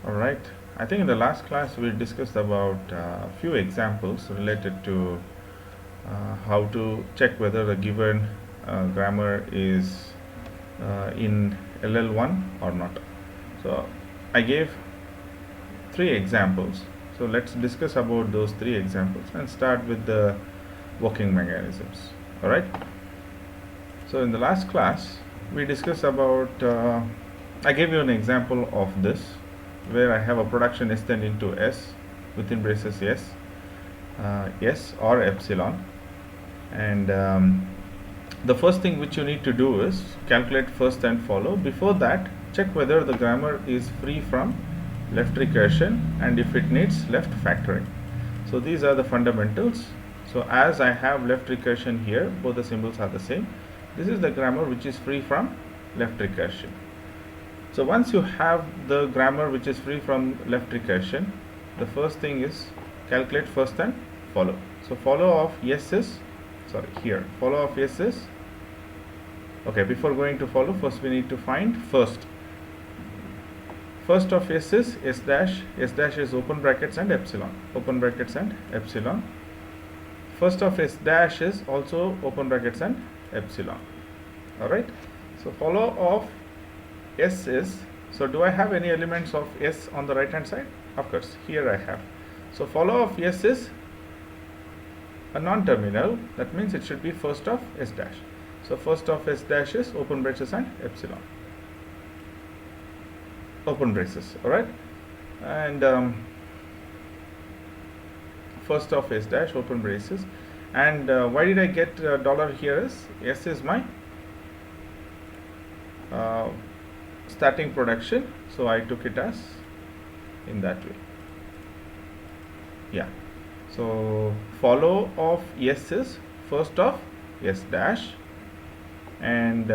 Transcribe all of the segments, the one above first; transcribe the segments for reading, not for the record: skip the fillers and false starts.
Alright, I think in the last class we discussed about a few examples related to how to check whether a given grammar is in LL1 or not. So I gave 3 examples. So let's discuss about those 3 examples and start with the working mechanisms. Alright. So in the last class we discussed about I gave you an example of this where I have a production s tending to s within braces s or epsilon, and the first thing which you need to do is calculate first and follow. Before that, check whether the grammar is free from left recursion and if it needs left factoring. So these are the fundamentals. So as I have left recursion here, both the symbols are the same. This is the grammar which is free from left recursion. So once you have the grammar which is free from left recursion, the first thing is calculate first and follow. So follow of yes is, follow of yes is, okay, before going to follow, first we need to find first. First of s is s dash is open brackets and epsilon, open brackets and epsilon. First of s dash is also open brackets and epsilon. Alright, so follow of s is, so do I have any elements of s on the right hand side? Of course, here I have. So follow of s is a non-terminal, that means it should be first of s dash. So first of s dash is open braces and epsilon, open braces. Alright, and first of s dash open braces, and why did I get dollar here is s is my starting production, so I took it as in that way. Yeah, so follow of s is first of s dash, and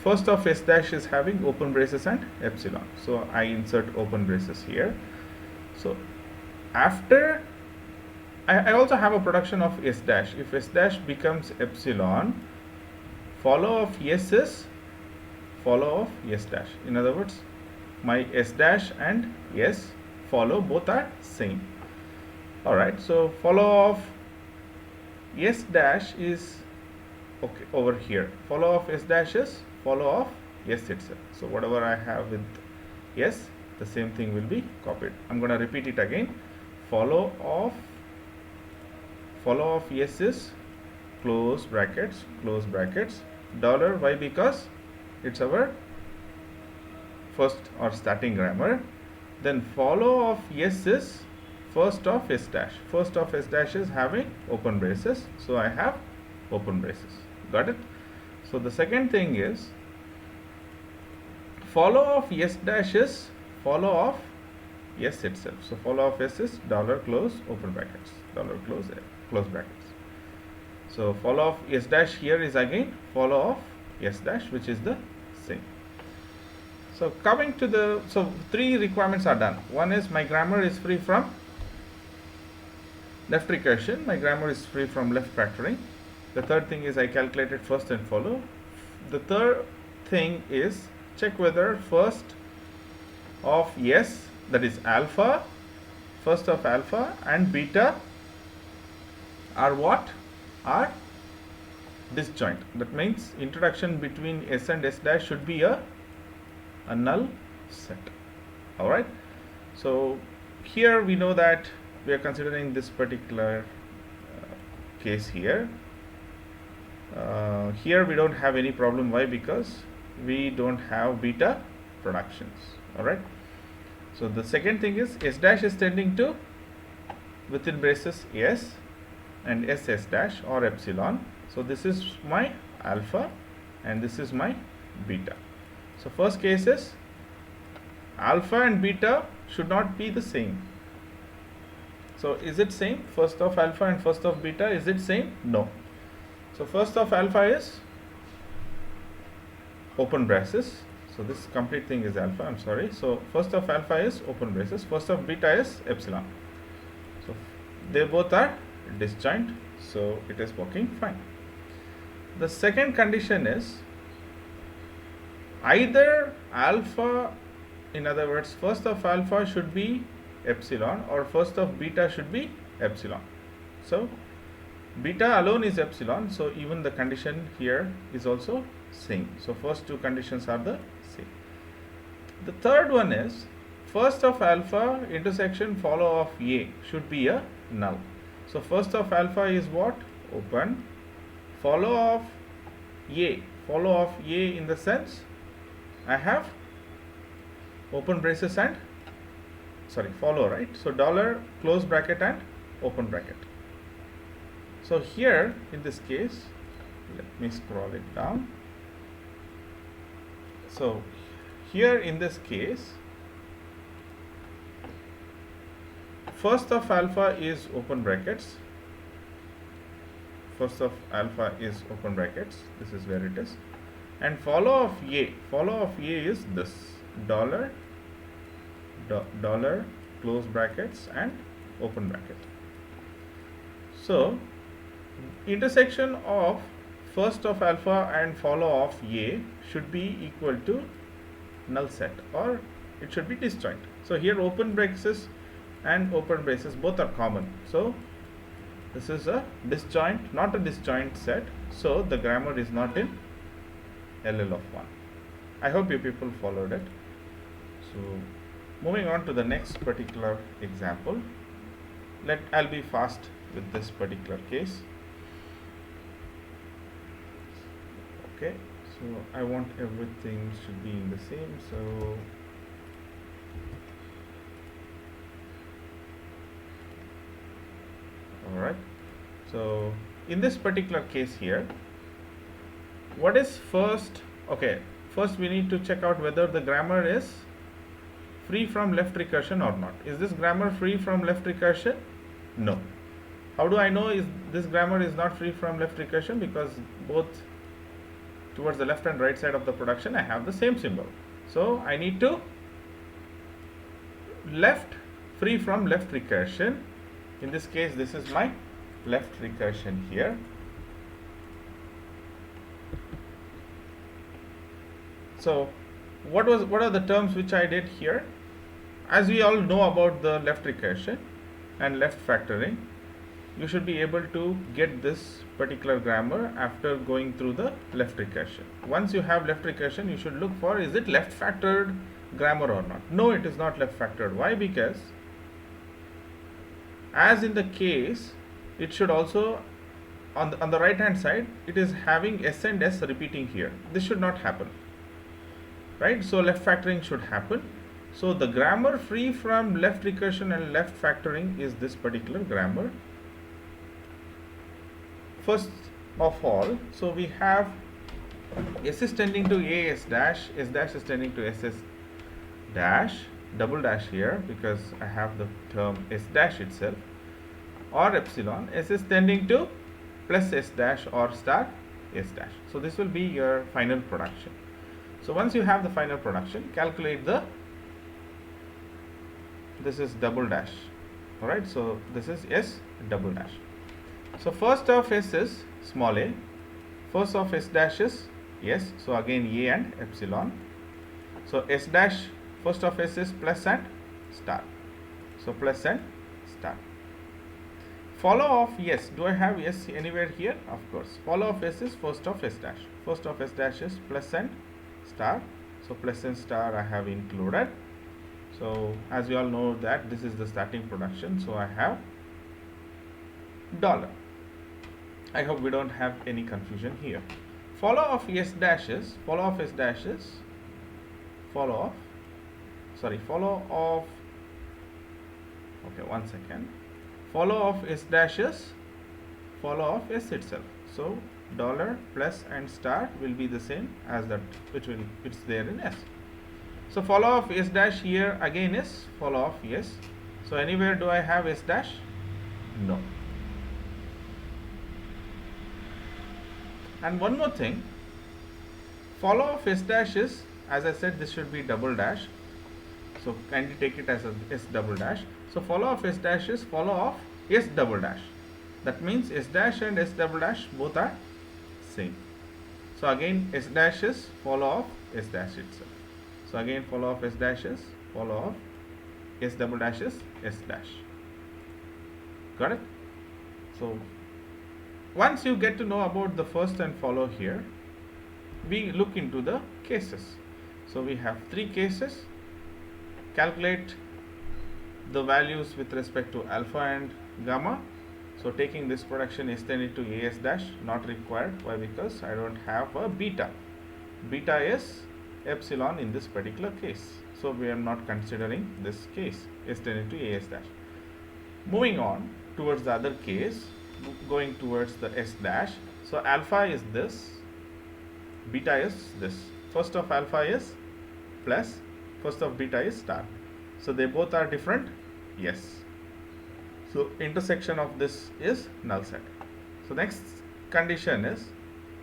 first of s dash is having open braces and epsilon, so I insert open braces here. So after I also have a production of s dash. If s dash becomes epsilon, follow of s is follow of s dash. In other words, my s dash and s follow both are same. Alright, so follow of s dash is okay over here. Follow of s dash is follow of s itself. So whatever I have with s, the same thing will be copied. I'm going to repeat it again. Follow of s is close brackets dollar. Why? Because it's our first or starting grammar. Then follow of s is first of s dash. First of s dash is having open braces, so I have open braces. Got it? So the second thing is follow of s dash is follow of s itself. So follow of s is dollar close open brackets, dollar close brackets. So follow of s dash here is again follow of s dash, which is the same. So coming to the, so 3 requirements are done. One is my grammar is free from left recursion, my grammar is free from left factoring. The third thing is I calculated first and follow. The third thing is check whether first of s, that is alpha, first of alpha and beta are what? Are disjoint. That means introduction between s and s dash should be a null set. Alright, so here we know that we are considering this particular case here. Here we don't have any problem. Why? Because we don't have beta productions. Alright, so the second thing is s dash is tending to within braces s and s dash or epsilon. So this is my alpha and this is my beta. So first case is alpha and beta should not be the same. So is it same? First of alpha and first of beta, is it same? No. So first of alpha is open braces. So this complete thing is alpha, I'm sorry. So first of alpha is open braces, first of beta is epsilon. So they both are disjoint, so it is working fine. The second condition is either alpha in other words, first of alpha should be epsilon, or first of beta should be epsilon. So beta alone is epsilon, so even the condition here is also same. So first two conditions are the same. The third one is first of alpha intersection follow of A should be a null. So first of alpha is what? Open. Follow of A. Follow of A in the sense I have open braces and follow, right? So dollar close bracket and open bracket. So here in this case, let me scroll it down. So here in this case, first of alpha is open brackets. First of alpha is open brackets. This is where it is. And follow of A. Follow of A is this dollar close brackets and open bracket. So intersection of first of alpha and follow of A should be equal to null set, or it should be disjoint. So here open braces and open braces both are common. So this is a disjoint, not a disjoint set. So the grammar is not in LL of 1. I hope you people followed it. So moving on to the next particular example. I'll be fast with this particular case. Okay, so I want everything should be in the same. So alright, so in this particular case here, what is first? Okay, first we need to check out whether the grammar is free from left recursion or not. Is this grammar free from left recursion? No. How do I know is this grammar is not free from left recursion? Because both towards the left and right side of the production I have the same symbol. So I need to left free from left recursion. In this case, this is my left recursion here. So what are the terms which I did here? As we all know about the left recursion and left factoring, you should be able to get this particular grammar after going through the left recursion. Once you have left recursion, you should look for, is it left factored grammar or not? No, it is not left factored. Why? Because as in the case, it should also on the right hand side, it is having S and S repeating here. This should not happen, right? So left factoring should happen. So the grammar free from left recursion and left factoring is this particular grammar. First of all, so we have S is tending to A S dash is tending to S S dash, double dash here because I have the term S dash itself, or epsilon. S is tending to plus S dash or star S dash. So this will be your final production. So once you have the final production, calculate this is double dash. Alright, so this is S double dash. So first of S is small a, first of S dash is S, so again A and epsilon. So S dash, first of S is plus and star, so plus and star. Follow of S, do I have S anywhere here? Of course. Follow of S is first of S dash, first of S dash is plus and star, so plus and star I have included. So as you all know that this is the starting production, so I have dollar. I hope we don't have any confusion here. Follow of S dash is, follow of, okay, one second. Follow of S dash is follow of S itself. So dollar plus and star will be the same as that it's there in S. So follow of S dash here again is follow of S. So anywhere do I have S dash? No. And one more thing, follow of S dash is, as I said, this should be double dash. So kindly take it as a S double dash. So follow of S dash is follow of S double dash. That means S dash and S double dash both are same. So again S dash is follow of S dash itself. So again follow of S dash is follow of S double dash is S dash. Got it? So once you get to know about the first and follow here, we look into the cases. So we have three cases. Calculate the values with respect to alpha and gamma. So taking this production extended to AS dash, not required. Why? Because I don't have a beta. Beta is epsilon in this particular case. So we are not considering this case extended to AS dash. Moving on towards the other case, going towards the S dash. So alpha is this, beta is this. First of alpha is plus, first of beta is star. So they both are different? Yes. So intersection of this is null set. So next condition is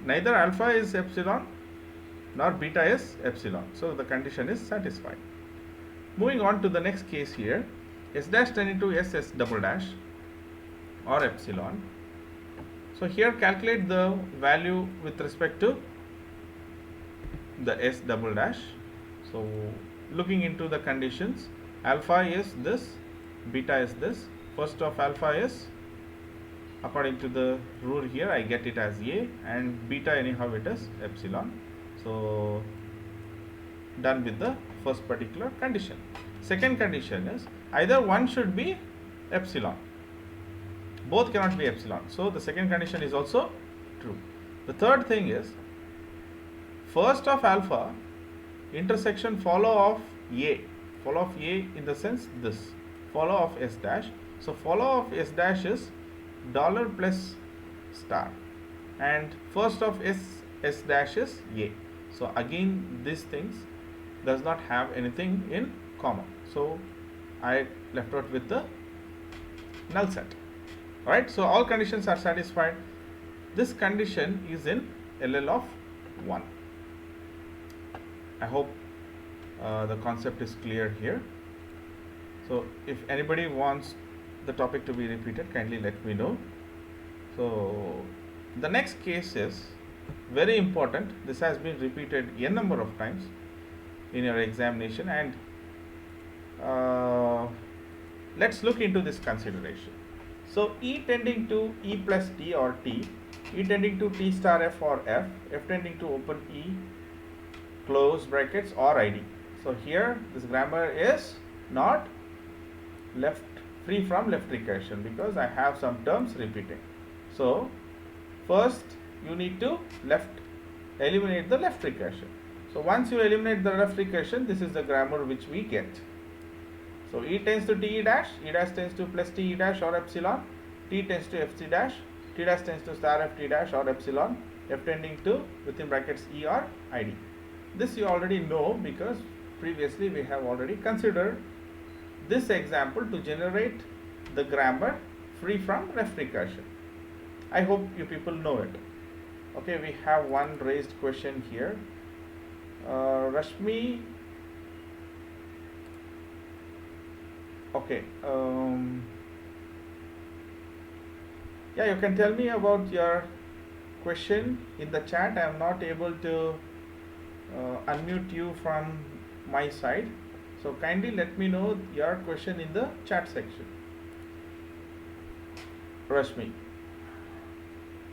neither alpha is epsilon nor beta is epsilon. So the condition is satisfied. Moving on to the next case here, S dash tending to S double dash or epsilon. So here calculate the value with respect to the S double dash. So looking into the conditions, alpha is this, beta is this. First of alpha is, according to the rule here, I get it as A, and beta anyhow it is epsilon. So done with the first particular condition. Second condition is either one should be epsilon, both cannot be epsilon. So the second condition is also true. The third thing is first of alpha intersection follow of A, follow of A in the sense this, follow of S dash. So follow of S dash is dollar plus star, and first of S dash is A. So again these things does not have anything in common. So I left out with the null set. Alright, so all conditions are satisfied. This condition is in LL of 1. I hope the concept is clear here. So if anybody wants the topic to be repeated, kindly let me know. So the next case is very important. This has been repeated n number of times in your examination, and let's look into this consideration. So E tending to E plus T or T, E tending to T star F or F, F tending to open E, close brackets or ID. So here this grammar is not left free from left recursion because I have some terms repeating. So first you need to eliminate the left recursion. So once you eliminate the left recursion, this is the grammar which we get. So E tends to T E dash tends to plus T E dash or epsilon, T tends to F C dash, T dash tends to star F T dash or epsilon, F tending to within brackets E or ID. This you already know because previously we have already considered this example to generate the grammar free from left recursion. I hope you people know it. Okay, we have one raised question here. Rashmi. Okay. Yeah, you can tell me about your question in the chat. I am not able to unmute you from my side. So kindly let me know your question in the chat section. Rashmi.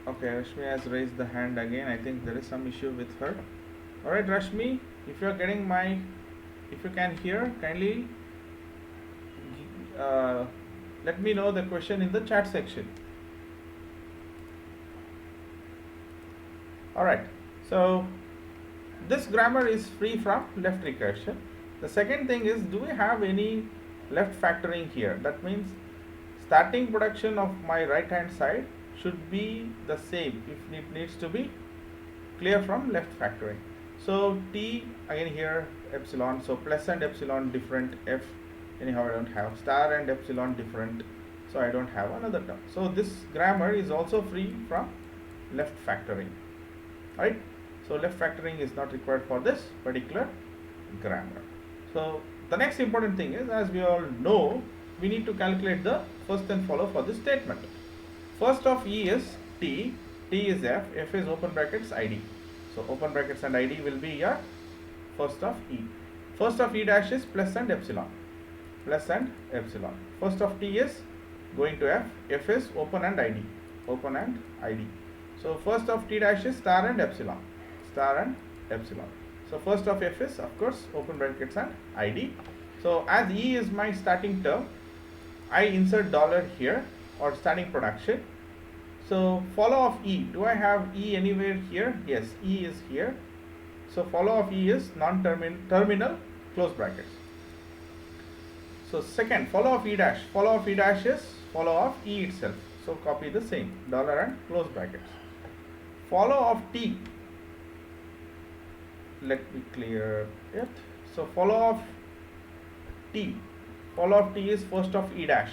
Okay, Rashmi has raised the hand again. I think there is some issue with her. Alright, Rashmi, if you are getting if you can hear, kindly let me know the question in the chat section. Alright, so this grammar is free from left recursion. The second thing is, do we have any left factoring here? That means starting production of my right hand side should be the same if it needs to be clear from left factoring. So T again here epsilon, so plus and epsilon different, F anyhow I don't have, star and epsilon different, so I don't have another term. So this grammar is also free from left factoring. Right? So left factoring is not required for this particular grammar. So the next important thing is, as we all know, we need to calculate the first and follow for this statement. First of E is T, T is F, F is open brackets ID. So open brackets and ID will be your first of E. First of E dash is plus and epsilon. Plus and epsilon. First of T is going to F. F is open and ID. Open and ID. So first of T dash is star and epsilon. Star and epsilon. So first of F is of course open brackets and ID. So as E is my starting term, I insert dollar here or starting production. So follow of E. Do I have E anywhere here? Yes, E is here. So follow of E is non-terminal close brackets. So second, follow of E dash. Follow of E dash is follow of E itself. So copy the same dollar and close brackets. Follow of T. Let me clear it. So follow of T. Follow of T is first of E dash.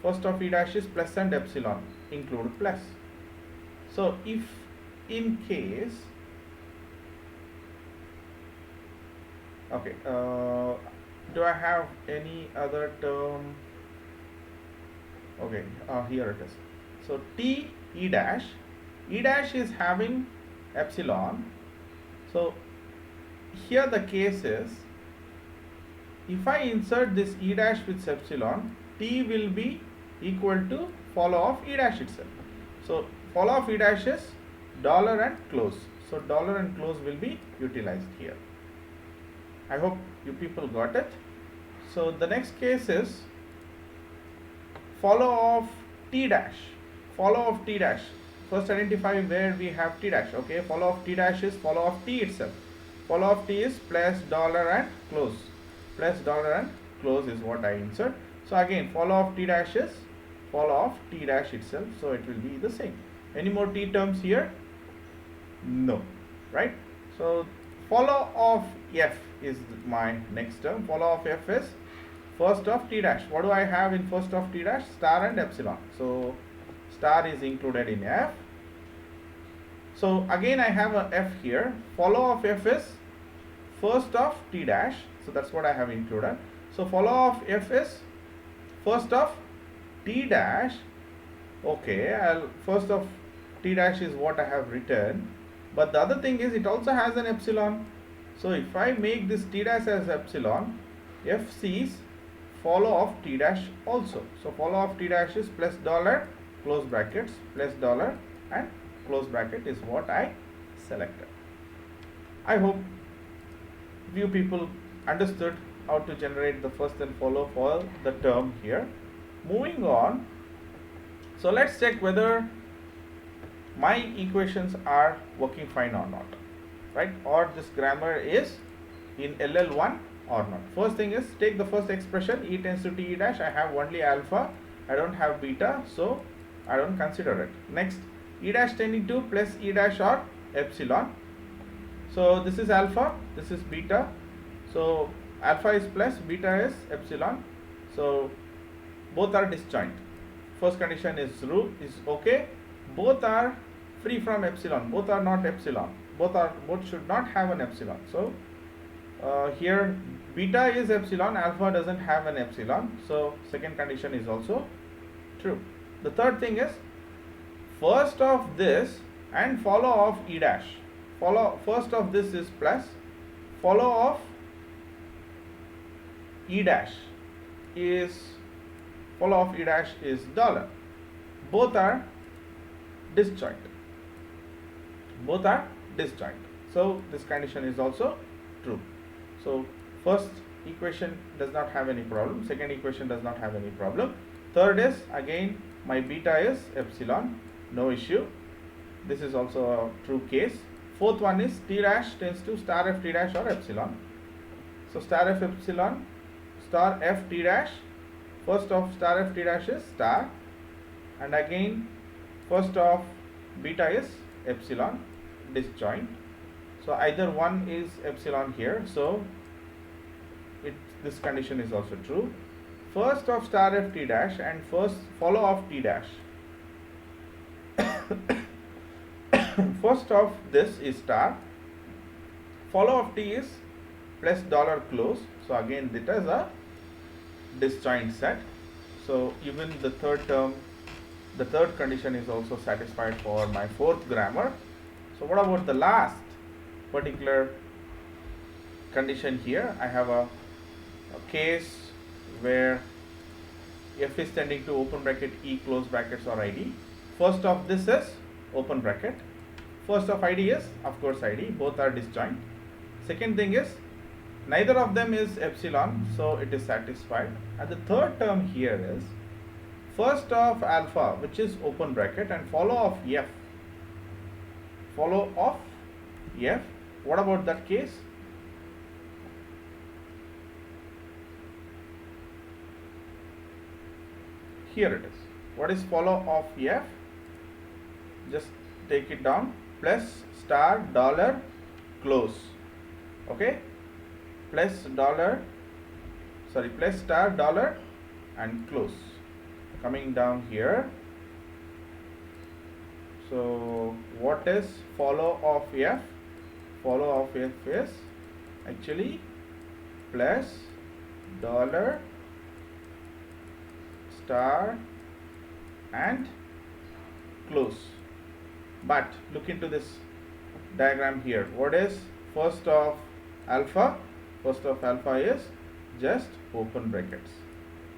First of E dash is plus and epsilon. Include plus. So if in case, okay, do I have any other term? Okay, here it is. So T E dash is having epsilon. So here the case is, if I insert this E dash with epsilon, T will be equal to follow of E dash itself. So follow of E dash is dollar and close. So dollar and close will be utilized here. I hope you people got it. So the next case is follow of T dash. Follow of T dash. First identify where we have T dash. Okay, follow of T dash is follow of T itself. Follow of T is plus dollar and close. Plus dollar and close is what I insert. So again, follow of T dash is follow of T dash itself. So it will be the same. Any more T terms here? No. Right? So follow of F is my next term. Follow of F is first of T dash. What do I have in first of T dash? Star and epsilon. So star is included in F. So again I have a F here. Follow of F is first of T dash. So that's what I have included. So follow of F is first of T dash. Okay, first of T dash is what I have written. But the other thing is it also has an epsilon. So if I make this T dash as epsilon, F sees follow of T dash also. So follow of T dash is plus dollar close brackets plus dollar and close bracket is what I selected. I hope you people understood how to generate the first and follow for the term here. Moving on, so let's check whether my equations are working fine or not, right? Or this grammar is in LL1 or not. First thing is, take the first expression, E tends to T E dash. I have only alpha, I don't have beta, so I don't consider it. Next, E dash tending to plus E dash or epsilon. So this is alpha, this is beta. So alpha is plus, beta is epsilon. So both are disjoint. First condition is okay. Both are free from epsilon. Both are not epsilon. Both should not have an epsilon. So here beta is epsilon, alpha doesn't have an epsilon. So second condition is also true. The third thing is, first of this and follow of E dash. First of this is plus, follow of E dash is follow of E dash is dollar. Both are disjoint. Both are disjoint. So this condition is also true. So first equation does not have any problem. Second equation does not have any problem. Third is, again my beta is epsilon, no issue. This is also a true case. Fourth one is T dash tends to star F T dash or epsilon. So star F epsilon, star F T dash. First of star F T dash is star, and again first of beta is epsilon, disjoint. So either one is epsilon here, so this condition is also true. First of star F T dash and first follow of T dash. First of this is star, follow of T is plus dollar close. So again it is a disjoint set. So even the third term, the third condition is also satisfied for my fourth grammar. So what about the last particular condition here. I have a case where f is tending to open bracket e close brackets or id. First of this is open bracket. First of id is of course id. Both are disjoint. Second thing is neither of them is epsilon, so it is satisfied. And the third term here is first of alpha, which is open bracket, and follow of f. Follow of f. What about that case? Here it is. What is follow of f? Just take it down. Plus star dollar close. Okay. Plus star dollar and close. Coming down here. So what is follow of f? Follow of f is actually plus dollar star and close. But look into this diagram here. What is first of alpha? First of alpha is just open brackets,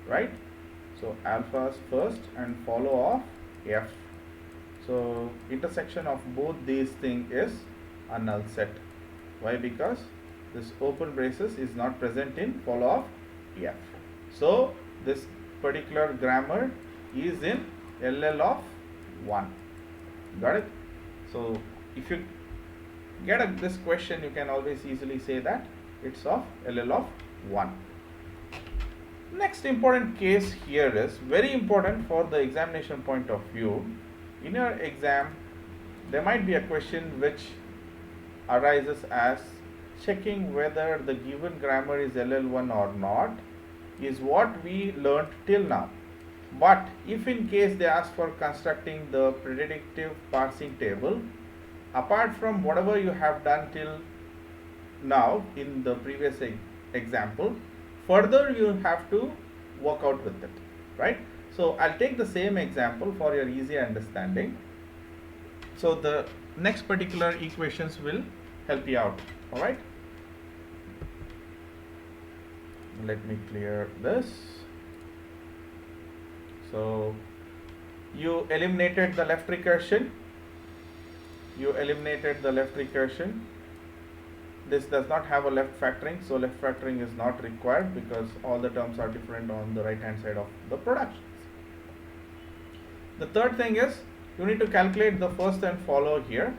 right? So alpha is first and follow of f. So intersection of both these things is a null set. Why? Because this open braces is not present in follow of f. So this particular grammar is in LL of 1. Got it? So if you get this question, you can always easily say that it's of LL of 1. Next important case here is very important for the examination point of view. In your exam, there might be a question which arises as checking whether the given grammar is LL1 or not, is what we learned till now. But if in case they ask for constructing the predictive parsing table, apart from whatever you have done till now in the previous example, further you have to work out with it, right? So I'll take the same example for your easy understanding. So the next particular equations will help you out. All right. Let me clear this. So you eliminated the left recursion. This does not have a left factoring, so left factoring is not required because all the terms are different on the right hand side of the productions. The third thing is you need to calculate the first and follow here.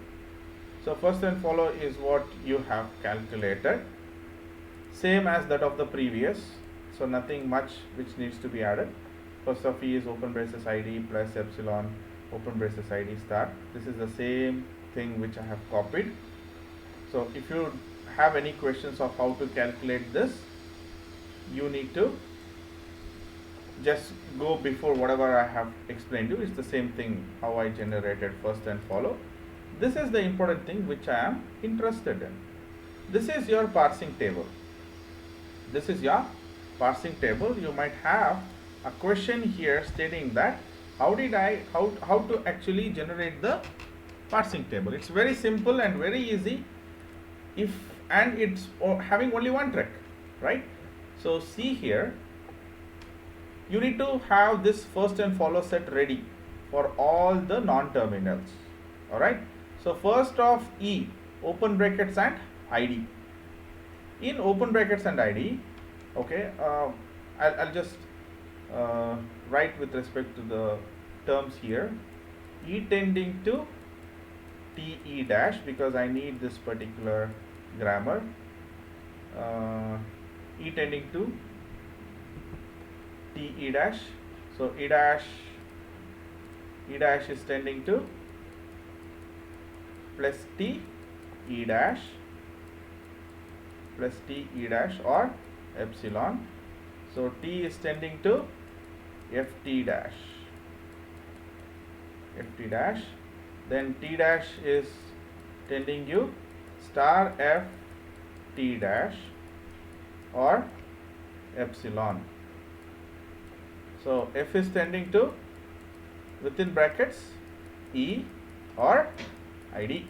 So first and follow is what you have calculated, same as that of the previous, so nothing much which needs to be added. First of E is open braces id plus epsilon open braces id star. This is the same thing which I have copied. So if you have any questions of how to calculate this, you need to just go before whatever I have explained you. It's the same thing how I generated first and follow. This is the important thing which I am interested in. This is your parsing table. You might have a question here stating that how to actually generate the parsing table. It's very simple and very easy, and it's having only one trick, right? So see here, you need to have this first and follow set ready for all the non-terminals. All right. So first of E, open brackets and id. In open brackets and id, okay, I'll just write with respect to the terms here, E tending to TE dash, because I need this particular grammar, E tending to TE dash. So E dash is tending to plus T E dash or epsilon. So T is tending to FT dash, then T dash is tending you star FT dash or epsilon. So F is tending to within brackets E or ID.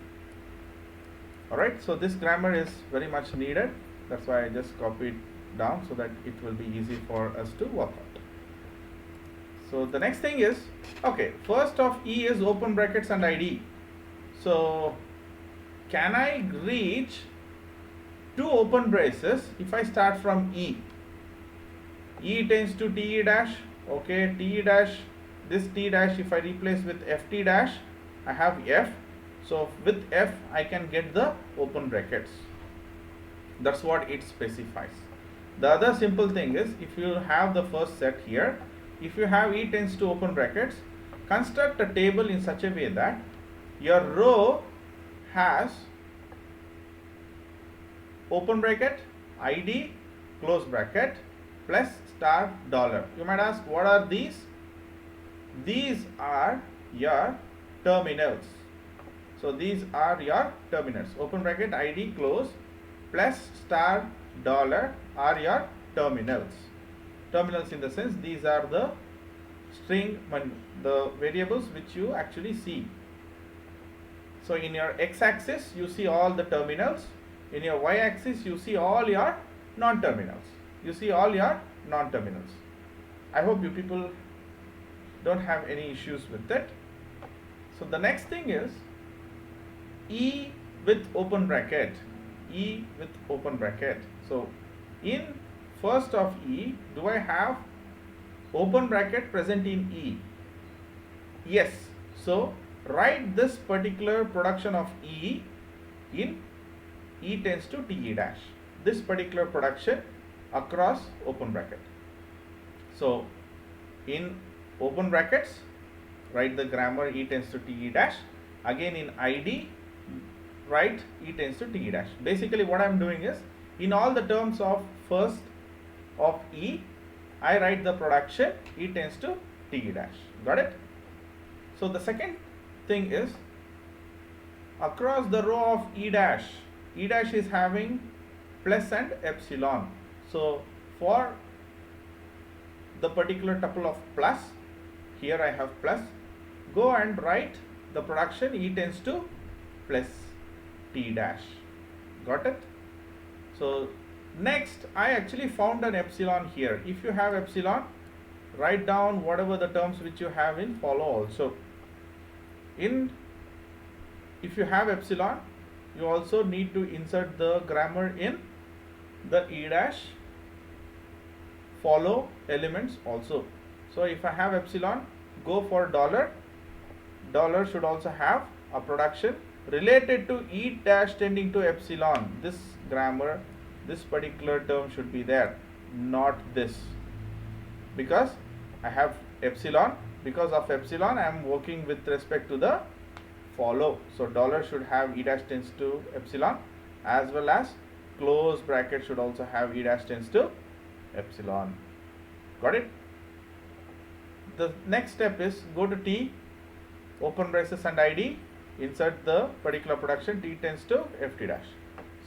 Alright, so this grammar is very much needed. That's why I just copied down so that it will be easy for us to work out. So the next thing is, okay, first of E is open brackets and ID. So can I reach two open braces if I start from E? E tends to TE dash, okay, TE dash, this T dash, if I replace with FT dash, I have F. So with F I can get the open brackets. That's what it specifies. The other simple thing is, if you have the first set here, if you have E tends to open brackets, construct a table in such a way that your row has open bracket, ID, close bracket, plus star dollar. You might ask, what are these? These are your terminals. So these are your terminals. Open bracket, ID, close, plus star dollar are your terminals. Terminals in the sense, these are the string, the variables which you actually see. So in your x-axis you see all the terminals, in your y-axis you see all your non-terminals. I hope you people don't have any issues with it. So the next thing is E with open bracket. So in first of E, do I have open bracket present in E? Yes. So write this particular production of E in E tends to TE dash. This particular production across open bracket. So in open brackets, write the grammar E tends to TE dash. Again in ID, write E tends to TE dash. Basically what I am doing is, in all the terms of first of E, I write the production E tends to TE dash. Got it? So the second thing is, across the row of E dash is having plus and epsilon. So for the particular tuple of plus, here I have plus, go and write the production E tends to plus T dash. Got it? So next I actually found an epsilon here. If you have epsilon, write down whatever the terms which you have in follow also. If you have epsilon, you also need to insert the grammar in the E dash follow elements also. So if I have epsilon, go for dollar. Dollar should also have a production related to E dash tending to epsilon. This grammar, this particular term should be there, not this, because I have epsilon. Because of epsilon I am working with respect to the follow. So dollar should have E dash tends to epsilon, as well as close bracket should also have E dash tends to epsilon. Got it? The next step is, go to T, open braces and ID, insert the particular production T tends to FT dash.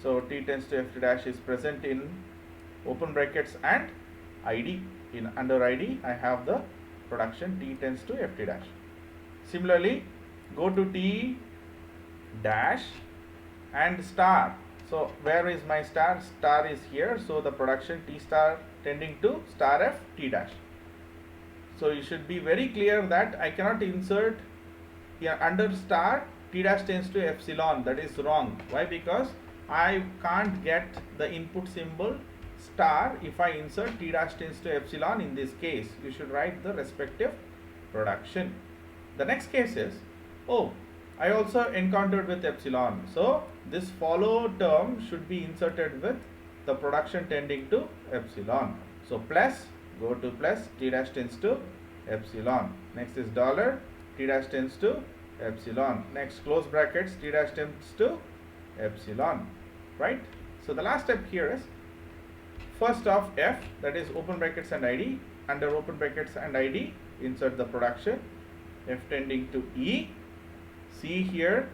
So T tends to FT dash is present in open brackets and ID. In under ID I have the production T tends to FT dash. Similarly, go to T dash and star. So where is my star? Star is here. So the production T star tending to star F T dash. So you should be very clear that I cannot insert here under star T dash tends to epsilon. That is wrong. Why? Because I can't get the input symbol star if I insert T dash tends to epsilon. In this case, you should write the respective production. The next case is, oh, I also encountered with epsilon. So this follow term should be inserted with the production tending to epsilon. So plus, go to plus, T dash tends to epsilon. Next is dollar, T dash tends to epsilon. Next close brackets, T dash tends to epsilon. Right? So the last step here is, first of F, that is open brackets and ID. Under open brackets and ID, insert the production F tending to E. See here,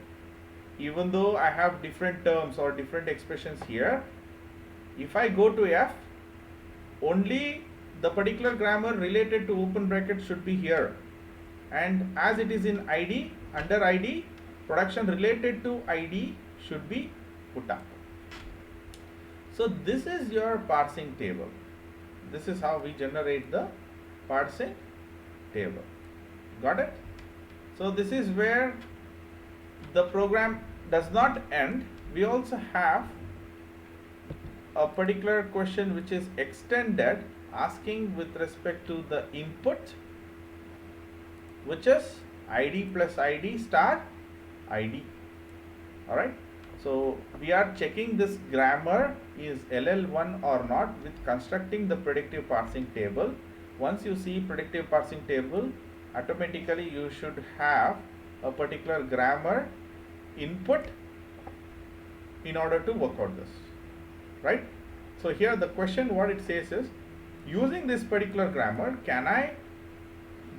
even though I have different terms or different expressions here, if I go to F, only the particular grammar related to open bracket should be here, and as it is in ID, under ID, production related to ID should be put up. So this is your parsing table. This is how we generate the parsing table. Got it? So this is where the program does not end. We also have a particular question which is extended, asking with respect to the input, which is id plus id star id. Alright, so we are checking this grammar is LL1 or not with constructing the predictive parsing table. Once you see predictive parsing table, automatically you should have a particular grammar input in order to work out this, right? So here the question, what it says is, using this particular grammar, can I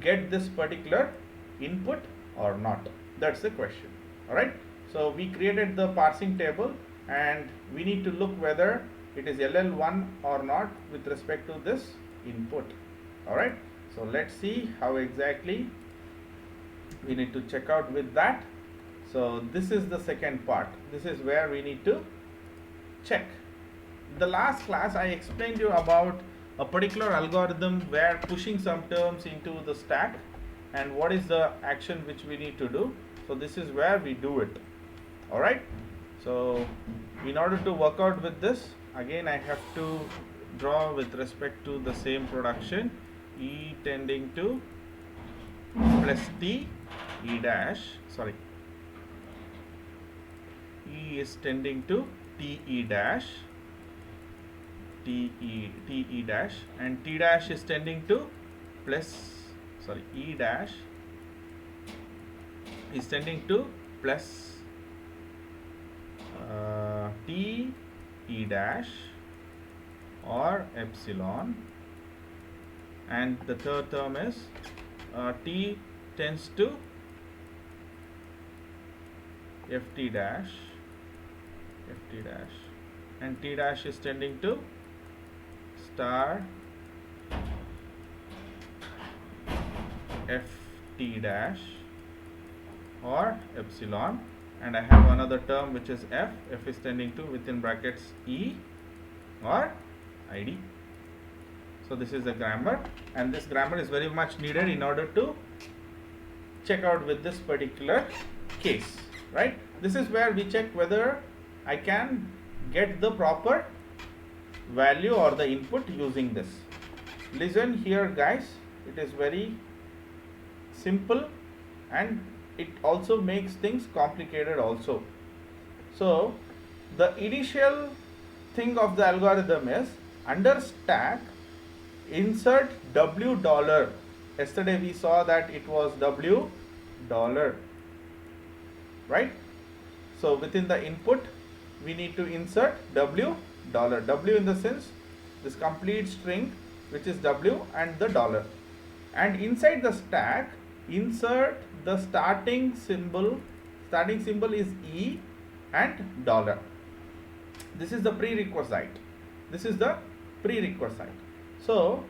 get this particular input or not? That's the question. All right, so we created the parsing table and we need to look whether it is LL1 or not with respect to this input. All right, so let's see how exactly we need to check out with that. So this is the second part. This is where we need to check. The last class I explained you about a particular algorithm where pushing some terms into the stack and what is the action which we need to do. So this is where we do it. All right, so in order to work out with this, again I have to draw with respect to the same production, E tending to plus T E dash, sorry, E is tending to TE dash, TE dash, and T dash is tending to plus, sorry, E dash is tending to plus T E dash or epsilon, and the third term is T tends to FT dash, and T dash is tending to star FT dash or epsilon, and I have another term which is F is tending to within brackets E or ID. So this is the grammar, and this grammar is very much needed in order to check out with this particular case, right? This is where we check whether I can get the proper value or the input using this. Listen here guys, it is very simple and it also makes things complicated also. So the initial thing of the algorithm is, under stack insert W dollar. Yesterday we saw that it was W dollar, right? So within the input we need to insert W dollar. W in the sense this complete string which is W and the dollar, and inside the stack insert the starting symbol. Starting symbol is E and dollar. This is the prerequisite. This is the prerequisite. So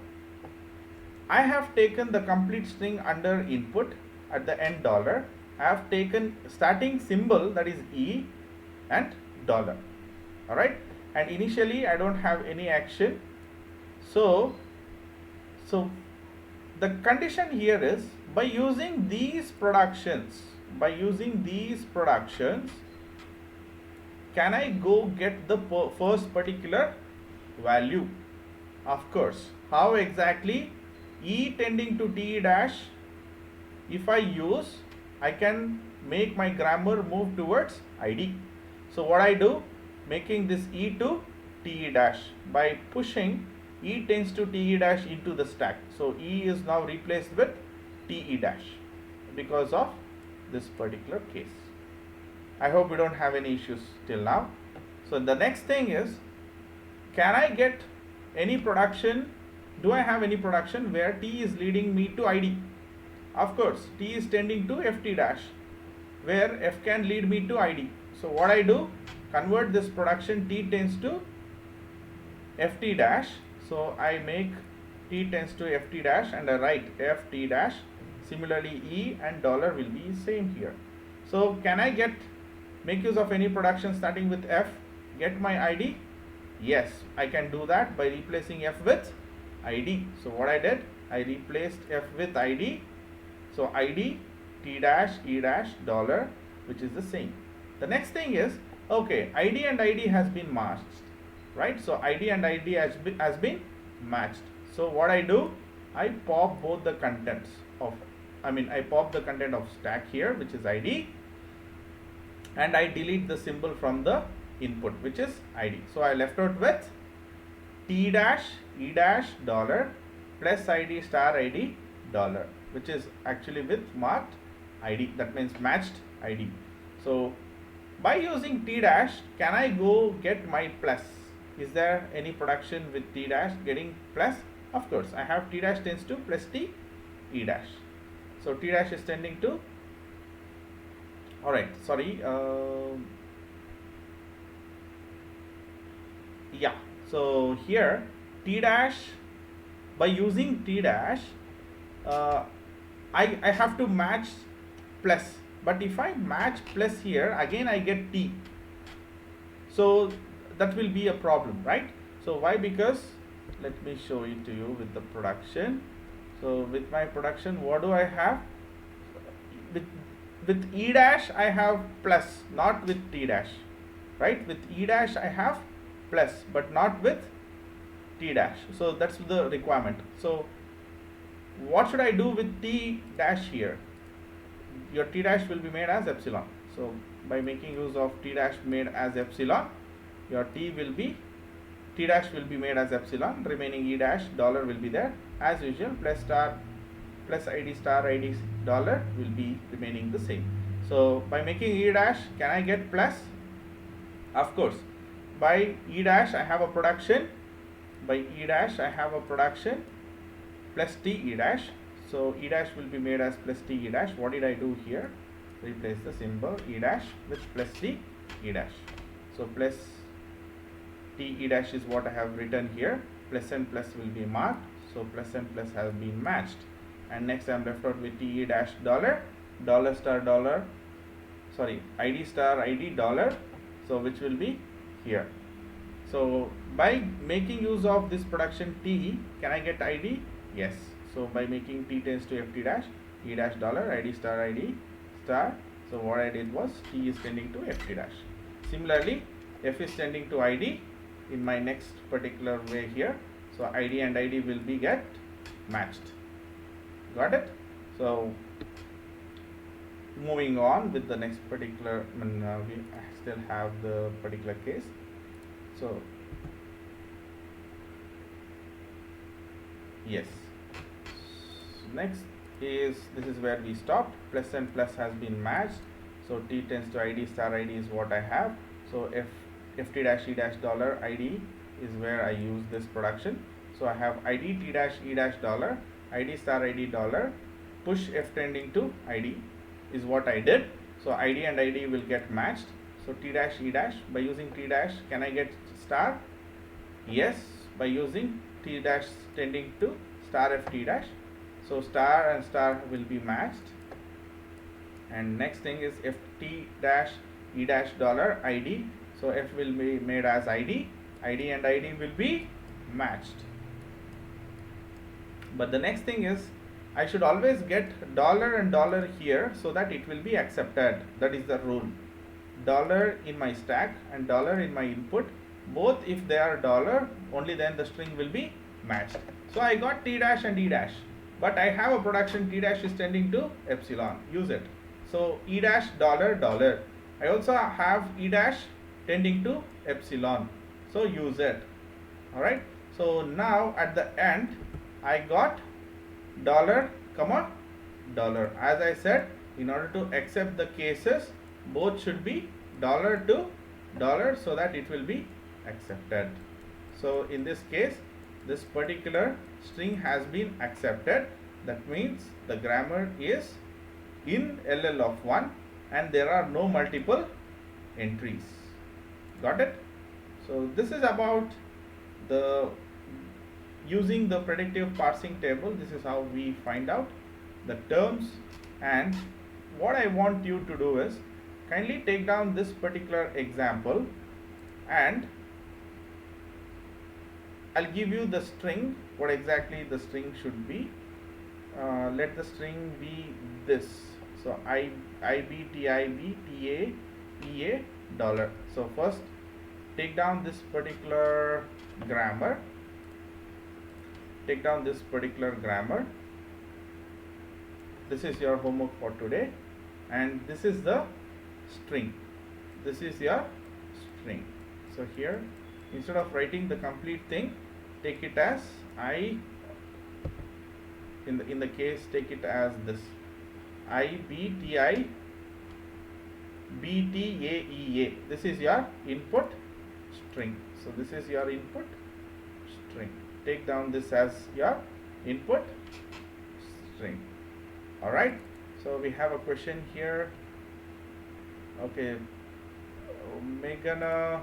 I have taken the complete string under input at the end dollar. I have taken starting symbol, that is E and dollar. All right, and initially I don't have any action. So the condition here is, by using these productions, can I go get the first particular value? Of course. How exactly? E tending to T dash, if I use, I can make my grammar move towards ID. So what I do, making this E to TE dash by pushing E tends to TE dash into the stack. So E is now replaced with TE dash because of this particular case. I hope we don't have any issues till now. So the next thing is, can I get any production? Do I have any production where T is leading me to ID? Of course, T is tending to FT dash, where F can lead me to ID. So what I do, convert this production T tends to FT dash. So I make T tends to FT dash and I write FT dash. Similarly, E and dollar will be same here. So can I make use of any production starting with F, get my ID? Yes, I can do that by replacing f with id. So what I did, I replaced f with id. So id t dash e dash dollar, which is the same. The next thing is, okay, id and id has been matched, right? So id and id has been matched. So what I do, I pop both the contents of, I pop the content of stack here, which is id, and I delete the symbol from the input, which is id. So I left out with t dash e dash dollar plus id star id dollar, which is actually with marked id, that means matched id. So by using t dash, can I go get my plus? Is there any production with t dash getting plus? Of course, I have t dash tends to plus t e dash. So t dash is tending to, alright, sorry, yeah, so here t dash, by using t dash, I have to match plus, but if I match plus here, again I get t, so that will be a problem, right? So why? Because let me show it to you with the production. So with my production, what do I have? With e dash I have plus, not with t dash, right? With e dash I have plus, but not with t dash. So that's the requirement. So what should I do with t dash here? Your t dash will be made as epsilon. So by making use of t dash made as epsilon, your t dash will be made as epsilon, remaining e dash dollar will be there as usual, plus star plus id star id dollar will be remaining the same. So by making e dash, can I get plus? Of course. By e dash I have a production, by e dash I have a production plus t e dash. So e dash will be made as plus t e dash. What did I do here? Replace the symbol e dash with plus t e dash. So plus t e dash is what I have written here. Plus and plus will be marked. So plus and plus has been matched. And next I am left out with t e dash dollar, dollar star dollar, sorry, id star id dollar. So which will be here. So by making use of this production t, can I get id? Yes. So by making t tends to ft dash, e dash dollar, id star. So what I did was t is tending to ft dash. Similarly, f is tending to id in my next particular way here. So id and id will be get matched. Got it? So moving on with the next particular, we still have the particular case. So yes, next is, this is where we stopped. Plus and plus has been matched. So t tends to id star id is what I have. So ft dash e dash dollar id is where I use this production. So I have id t dash e dash dollar, id star id dollar, push f tending to id is what I did. So id and id will get matched. So t dash e dash, by using t dash, can I get star? Yes, by using t dash tending to star ft dash. So star and star will be matched. And next thing is ft dash e dash dollar id. So f will be made as id, id and id will be matched. But the next thing is, I should always get dollar and dollar here so that it will be accepted. That is the rule. Dollar in my stack and dollar in my input, both if they are dollar, only then the string will be matched. So I got t dash and e dash, but I have a production t dash is tending to epsilon. Use it. So e dash dollar dollar. I also have e dash tending to epsilon. So use it. Alright. So now at the end, I got dollar comma dollar. As I said, in order to accept the cases, both should be dollar to dollar so that it will be accepted. So in this case, this particular string has been accepted. That means the grammar is in LL of 1 and there are no multiple entries. Got it? So this is about the using the predictive parsing table. This is how we find out the terms. And what I want you to do is, kindly take down this particular example and I'll give you the string, what exactly the string should be. Let the string be this. So IBTIBTAEA dollar. So first take down this particular grammar. Take down this particular grammar. This is your homework for today, and this is the string. This is your string. So here, instead of writing the complete thing, take it as I. In the case, take it as this IBTIBTAEA. This is your input string. So this is your input string. Take down this as your input string. All right. So we have a question here. Okay, Meghana